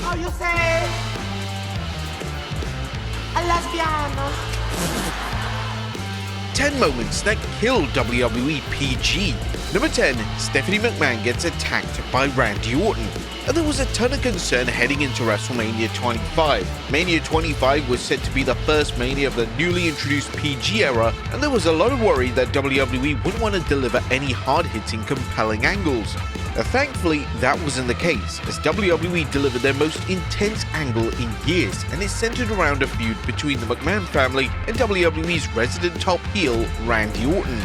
How you say? A lesbian. 10 moments that killed WWE PG. Number 10, Stephanie McMahon gets attacked by Randy Orton. And there was a ton of concern heading into WrestleMania 25. Mania 25 was set to be the first Mania of the newly introduced PG era, and there was a lot of worry that WWE wouldn't want to deliver any hard-hitting, compelling angles. Thankfully, that wasn't the case, as WWE delivered their most intense angle in years, and it centered around a feud between the McMahon family and WWE's resident top heel, Randy Orton.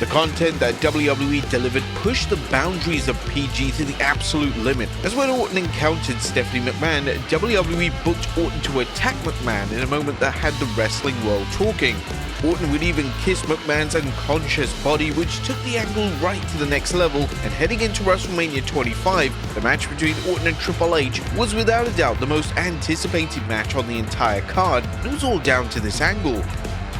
The content that WWE delivered pushed the boundaries of PG to the absolute limit, as when Orton encountered Stephanie McMahon, WWE booked Orton to attack McMahon in a moment that had the wrestling world talking. Orton would even kiss McMahon's unconscious body, which took the angle right to the next level, and heading into WrestleMania 25, the match between Orton and Triple H was without a doubt the most anticipated match on the entire card, and it was all down to this angle.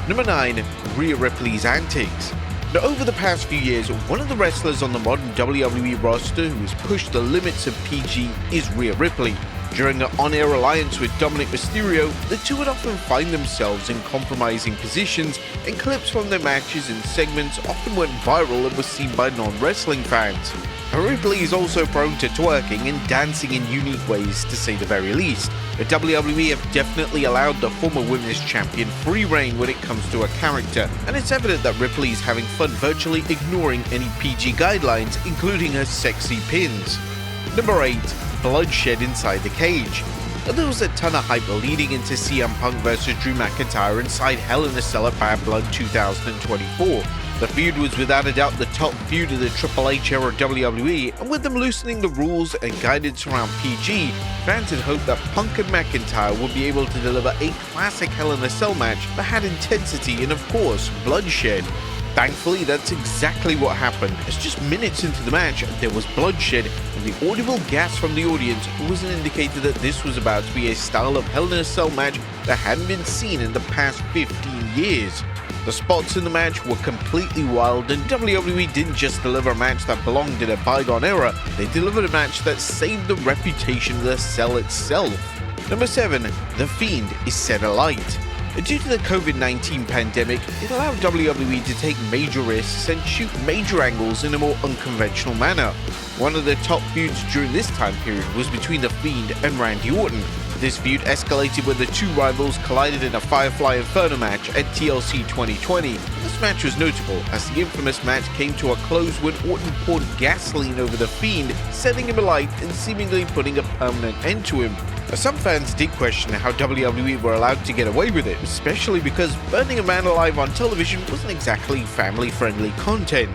Number 9, Rhea Ripley's antics. Now, over the past few years, one of the wrestlers on the modern WWE roster who has pushed the limits of PG is Rhea Ripley. During an on-air alliance with Dominic Mysterio, the two would often find themselves in compromising positions, and clips from their matches and segments often went viral and were seen by non-wrestling fans. Ripley is also prone to twerking and dancing in unique ways, to say the very least. The WWE have definitely allowed the former women's champion free reign when it comes to a character, and it's evident that Ripley is having fun virtually ignoring any PG guidelines, including her sexy pins. Number 8. Bloodshed inside the cage. There was a ton of hype leading into CM Punk vs Drew McIntyre inside Hell in a Cell at Bad Blood 2024. The feud was without a doubt the top feud of the Triple H era WWE, and with them loosening the rules and guidance around PG, fans had hoped that Punk and McIntyre would be able to deliver a classic Hell in a Cell match that had intensity and, of course, bloodshed. Thankfully, that's exactly what happened, as just minutes into the match, there was bloodshed, and the audible gasp from the audience was an indicator that this was about to be a style of Hell in a Cell match that hadn't been seen in the past 15 years. The spots in the match were completely wild, and WWE didn't just deliver a match that belonged in a bygone era, they delivered a match that saved the reputation of the Cell itself. Number 7. The Fiend is set alight. Due to the COVID-19 pandemic, it allowed WWE to take major risks and shoot major angles in a more unconventional manner. One of the top feuds during this time period was between The Fiend and Randy Orton. This feud escalated when the two rivals collided in a Firefly Inferno match at TLC 2020. This match was notable, as the infamous match came to a close when Orton poured gasoline over The Fiend, setting him alight and seemingly putting a permanent end to him. Some fans did question how WWE were allowed to get away with it, especially because burning a man alive on television wasn't exactly family-friendly content.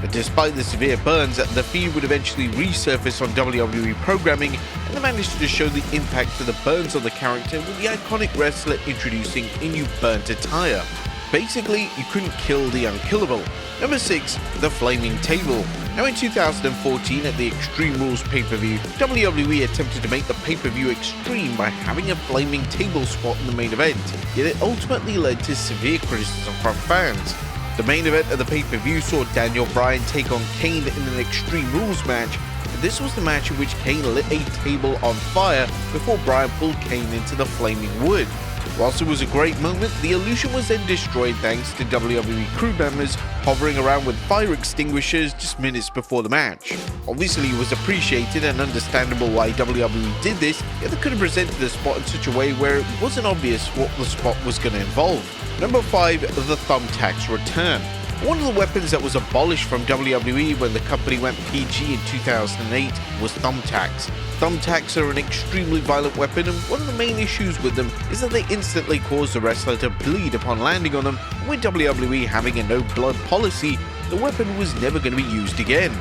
But despite the severe burns, The Fiend would eventually resurface on WWE programming, and they managed to show the impact of the burns on the character with the iconic wrestler introducing a new burnt attire. Basically, you couldn't kill the unkillable. Number 6. The Flaming Table. Now, in 2014, at the Extreme Rules pay-per-view, WWE attempted to make the pay-per-view extreme by having a flaming table spot in the main event, yet it ultimately led to severe criticism from fans. The main event of the pay-per-view saw Daniel Bryan take on Kane in an Extreme Rules match, and this was the match in which Kane lit a table on fire before Bryan pulled Kane into the flaming wood. Whilst it was a great moment, the illusion was then destroyed thanks to WWE crew members hovering around with fire extinguishers just minutes before the match. Obviously, it was appreciated and understandable why WWE did this, yet they could have presented the spot in such a way where it wasn't obvious what the spot was going to involve. Number 5. The Thumbtacks return. One of the weapons that was abolished from WWE when the company went PG in 2008 was thumbtacks. Thumbtacks are an extremely violent weapon, and one of the main issues with them is that they instantly cause the wrestler to bleed upon landing on them, and with WWE having a no-blood policy, the weapon was never going to be used again.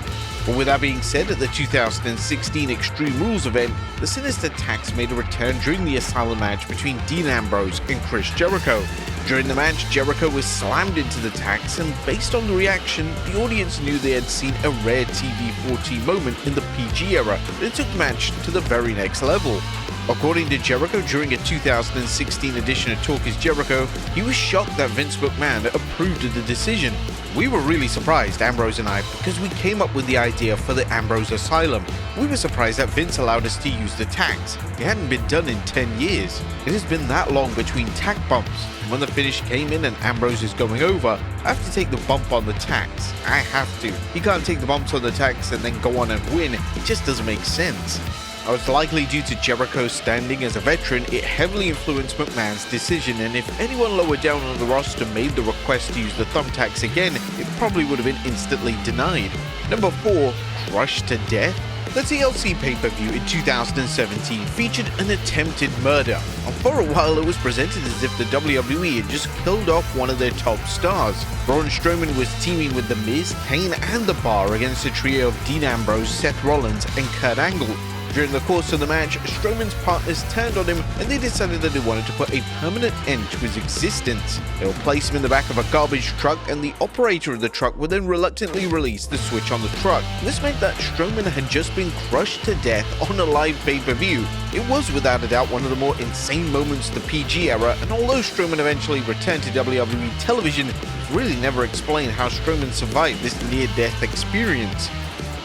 But with that being said, at the 2016 Extreme Rules event, the Sinister Tax made a return during the Asylum match between Dean Ambrose and Chris Jericho. During the match, Jericho was slammed into the tax, and based on the reaction, the audience knew they had seen a rare TV-14 moment in the PG era, and it took the match to the very next level. According to Jericho, during a 2016 edition of Talk is Jericho, he was shocked that Vince McMahon approved of the decision. We were really surprised, Ambrose and I, because we came up with the idea for the Ambrose Asylum. We were surprised that Vince allowed us to use the tags. It hadn't been done in 10 years. It has been that long between tag bumps. And when the finish came in and Ambrose is going over, I have to take the bump on the tags. I have to. He can't take the bumps on the tags and then go on and win. It just doesn't make sense. Most likely due to Jericho's standing as a veteran, it heavily influenced McMahon's decision, and if anyone lower down on the roster made the request to use the thumbtacks again, it probably would have been instantly denied. Number 4. Crushed to death. The TLC pay-per-view in 2017 featured an attempted murder, and for a while it was presented as if the WWE had just killed off one of their top stars. Braun Strowman was teaming with The Miz, Kane and The Bar against a trio of Dean Ambrose, Seth Rollins and Kurt Angle. During the course of the match, Strowman's partners turned on him and they decided that they wanted to put a permanent end to his existence. They would place him in the back of a garbage truck, and the operator of the truck would then reluctantly release the switch on the truck. This meant that Strowman had just been crushed to death on a live pay-per-view. It was without a doubt one of the more insane moments of the PG era, and although Strowman eventually returned to WWE television, it's really never explained how Strowman survived this near-death experience.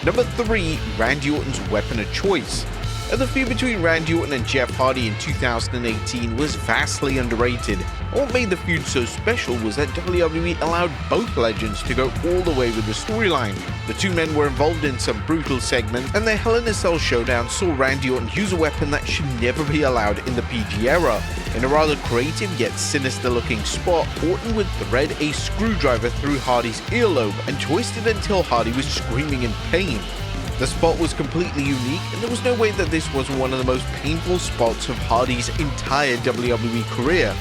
Number 3. Randy Orton's weapon of choice. The feud between Randy Orton and Jeff Hardy in 2018 was vastly underrated. What made the feud so special was that WWE allowed both legends to go all the way with the storyline. The two men were involved in some brutal segments, and their Hell in a Cell showdown saw Randy Orton use a weapon that should never be allowed in the PG era. In a rather creative yet sinister looking spot, Orton would thread a screwdriver through Hardy's earlobe and twist it until Hardy was screaming in pain. The spot was completely unique, and there was no way that this wasn't one of the most painful spots of Hardy's entire WWE career.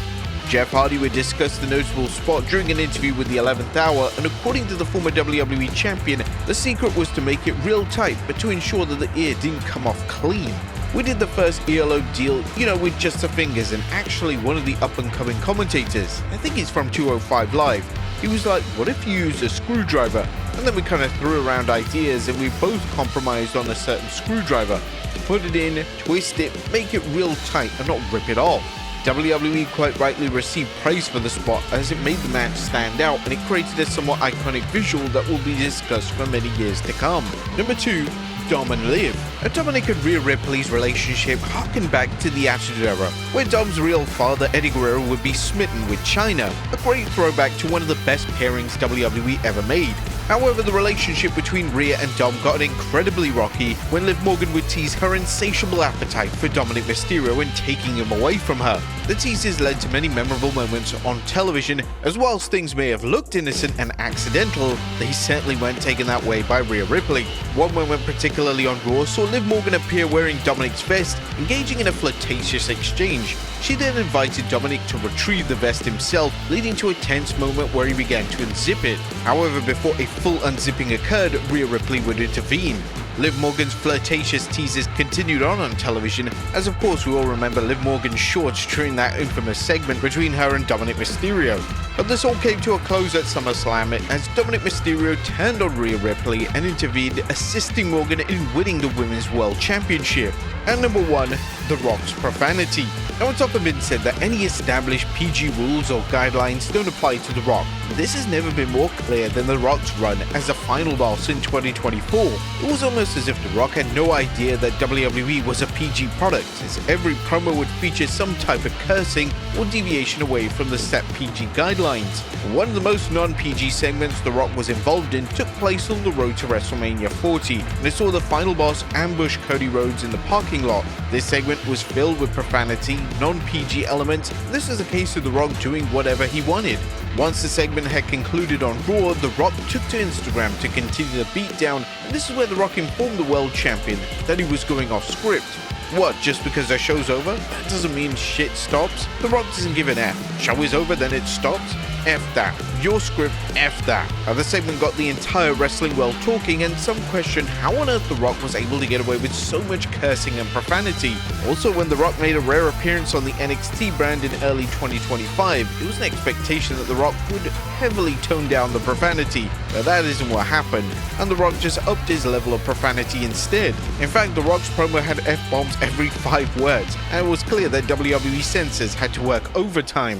Jeff Hardy would discuss the notable spot during an interview with the 11th Hour, and according to the former WWE champion, the secret was to make it real tight but to ensure that the ear didn't come off clean. We did the first earlobe deal, with just the fingers, and actually one of the up-and-coming commentators, I think he's from 205 Live, he was like, what if you use a screwdriver? And then we kind of threw around ideas and we both compromised on a certain screwdriver. Put it in, twist it, make it real tight and not rip it off. WWE quite rightly received praise for the spot as it made the match stand out, and it created a somewhat iconic visual that will be discussed for many years to come. Number 2. Dom and Liv. Dominic and Rhea Ripley's relationship harkened back to the Attitude Era, where Dom's real father Eddie Guerrero would be smitten with Chyna, a great throwback to one of the best pairings WWE ever made. However, the relationship between Rhea and Dom got incredibly rocky when Liv Morgan would tease her insatiable appetite for Dominic Mysterio and taking him away from her. The teases led to many memorable moments on television, as whilst things may have looked innocent and accidental, they certainly weren't taken that way by Rhea Ripley. One moment particularly on Raw saw Liv Morgan appear wearing Dominic's vest, engaging in a flirtatious exchange. She then invited Dominic to retrieve the vest himself, leading to a tense moment where he began to unzip it. However, before a full unzipping occurred, Rhea Ripley would intervene. Liv Morgan's flirtatious teases continued on television, as of course we all remember Liv Morgan's shorts during that infamous segment between her and Dominic Mysterio. But this all came to a close at SummerSlam as Dominic Mysterio turned on Rhea Ripley and intervened, assisting Morgan in winning the Women's World Championship. And number 1, The Rock's profanity. Now, it's often been said that any established PG rules or guidelines don't apply to The Rock. This has never been more clear than The Rock's run as a final boss in 2024. It was almost as if The Rock had no idea that WWE was a PG product, as every promo would feature some type of cursing or deviation away from the set PG guidelines. One of the most non-PG segments The Rock was involved in took place on the road to WrestleMania 40, and it saw the final boss ambush Cody Rhodes in the parking lot. This segment was filled with profanity, non-PG elements, and this is a case of The Rock doing whatever he wanted. Once the segment had concluded on Raw, The Rock took to Instagram to continue the beatdown, and this is where The Rock informed the world champion that he was going off script. What, just because the show's over? That doesn't mean shit stops. The Rock doesn't give an F. Show is over, then it stops? F that. Your script, F that. The segment got the entire wrestling world talking, and some questioned how on earth The Rock was able to get away with so much cursing and profanity. Also, when The Rock made a rare appearance on the NXT brand in early 2025, it was an expectation that The Rock would heavily tone down the profanity. But that isn't what happened, and The Rock just upped his level of profanity instead. In fact, The Rock's promo had F-bombs every 5 words, and it was clear that WWE censors had to work overtime